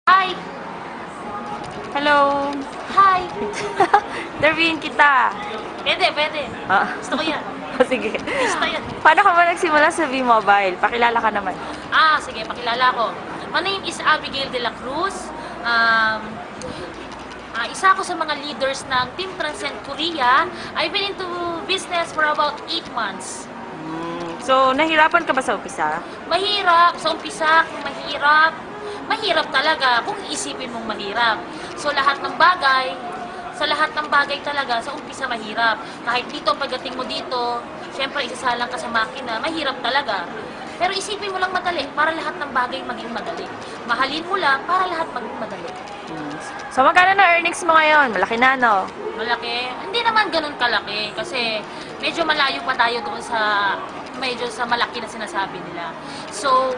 Hi! Hello! Hi! Interviewin kita. Pwede. Ah, Gusto ko yan. sige. Gusto yan. Paano ka ba nagsimula sa V-Mobile? Pakilala ka naman. Sige, pakilala ko. My name is Abigail de la Cruz. Isa ako sa mga leaders ng Team Transcend Korea. I've been into business for about 8 months. So, nahirapan ka ba sa umpisa? Mahirap. Sa umpisa, mahirap. Mahirap talaga kung iisipin mong mahirap. So, sa lahat ng bagay talaga, sa umpisa mahirap. Kahit dito, pagdating mo dito, syempre isasalang ka sa makina, mahirap talaga. Pero isipin mo lang madali, para lahat ng bagay maging madali. Mahalin mo lang, para lahat maging madali. So, magkano na earnings mo ngayon? Malaki na, no? Malaki? Hindi naman ganun kalaki, kasi medyo malayo pa tayo doon sa malaki na sinasabi nila. So,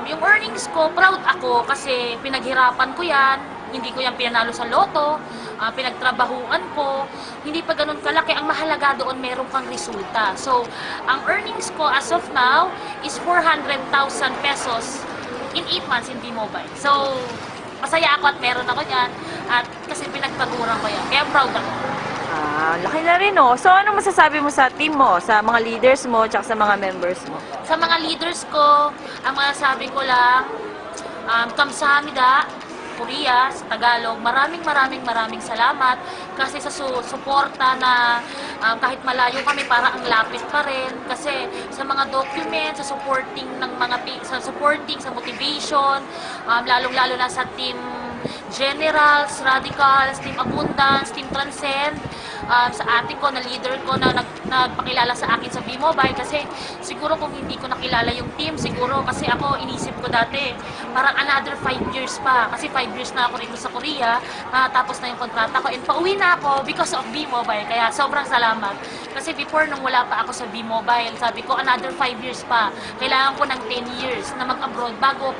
yung earnings ko, proud ako kasi pinaghirapan ko yan, hindi ko yan pinanalo sa loto, pinagtrabahuan ko, hindi pa ganun kalaki. Ang mahalaga doon, meron kang resulta. So, ang earnings ko as of now is 400,000 pesos in 8 months in V-Mobile. So, masaya ako at meron ako yan, at kasi pinagpaguran ko yan. Kaya proud ako. Laki na rin, no? So, ano masasabi mo sa team mo, sa mga leaders mo, tsaka sa mga members mo? Sa mga leaders ko, ang masasabi ko lang, kamsahamnida, Korea, sa Tagalog, maraming salamat kasi sa suporta na kahit malayo kami, para ang lapit pa rin, kasi sa mga documents, sa supporting sa motivation, lalong-lalo na sa team Generals, Radicals, Team Abundance, Team Transcend, sa ate ko na leader ko na nagpakilala sa akin sa V-Mobile, kasi siguro kung hindi ko nakilala yung team, siguro kasi ako inisip ko dati parang another 5 years pa, kasi 5 years na ako rito sa Korea, tapos na yung kontrata ko and pauwi na ako because of V-Mobile. Kaya sobrang salamat, kasi before nung wala pa ako sa V-Mobile, sabi ko another 5 years pa, kailangan ko ng 10 years na mag-abroad bago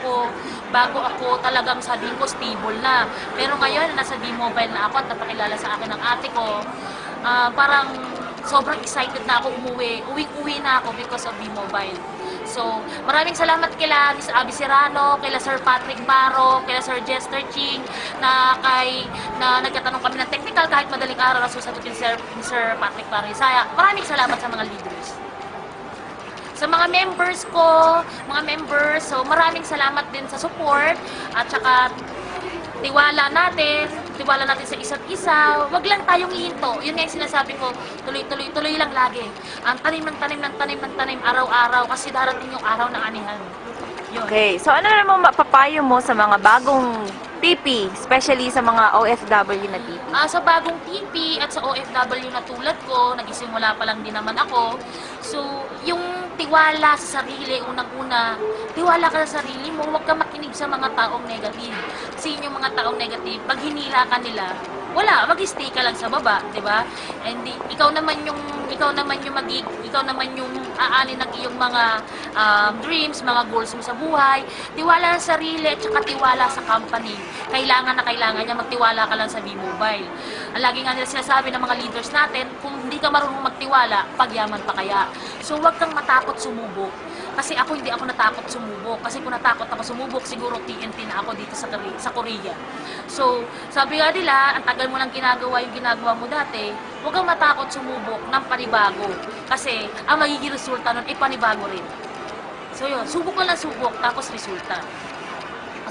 ako talagang sabihin ko stable na. Pero ngayon nasa V-Mobile na ako at napakilala sa akin ng ate ko, parang sobrang excited na ako umuwi. Uwing-uwi na ako because of V-Mobile. So, maraming salamat kila Miss Abby Serrano, kila Sir Patrick Baro, kila Sir Jester Ching, na nagtatanong kami ng technical kahit madaling araw na susagutin ni Sir Patrick Baro. Maraming salamat sa mga leaders. Sa mga members ko, so maraming salamat din sa support at saka tiwala natin sa isa't isa. Wag lang tayong hihinto. Yun nga yung sinasabi ko, tuloy lang lagi. Ang tanim araw-araw, kasi darating yung araw ng anihan. Yun. Okay, so ano naman mapapayo mo sa mga bagong TP, especially sa mga OFW na TP? Sa bagong TP at sa OFW na tulad ko, nagisimula pa lang din naman ako. So, yung tiwala sa sarili, unang-una, tiwala ka sa sarili mo, huwag ka makinig sa mga taong negative. Kasi yung mga taong negative, pag hinila ka nila, wala, mag-stay ka lang sa baba, 'di ba? And ikaw naman yung aanin ng iyong mga dreams, mga goals mo sa buhay. Tiwala sa sarili at saka tiwala sa company. Kailangan niya magtiwala ka lang sa V-Mobile. Ang lagi nga nila sinasabi ng mga leaders natin, kung hindi ka marunong magtiwala, pagyaman pa kaya. So huwag kang matakot sumubok. Kasi ako hindi ako natakot sumubok. Kasi kung natakot ako sumubok, siguro TNT na ako dito sa Korea. So, sabi nga nila, ang tagal mo lang ginagawa yung ginagawa mo dati, huwag kang matakot sumubok ng panibago. Kasi ang magiging resulta nun ay panibago rin. So yun, subok lang subok, tapos resulta.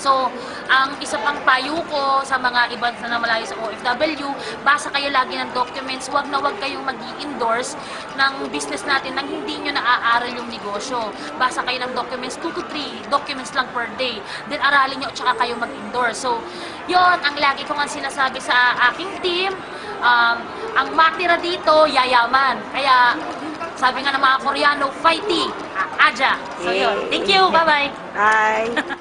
So, ang isa pang payo ko sa mga iba na malayo sa OFW, basa kayo lagi ng documents, wag kayong mag-i-endorse ng business natin nang hindi nyo naaaral yung negosyo. Basa kayo ng documents, 2 to 3 documents lang per day. Then aralin nyo at saka kayo mag-endorse. So, yon ang lagi ko nga sinasabi sa aking team, ang matira dito, yayaman. Kaya, sabi nga ng mga Koreano, fighting, aja. So, yun. Thank you. Bye-bye. Bye!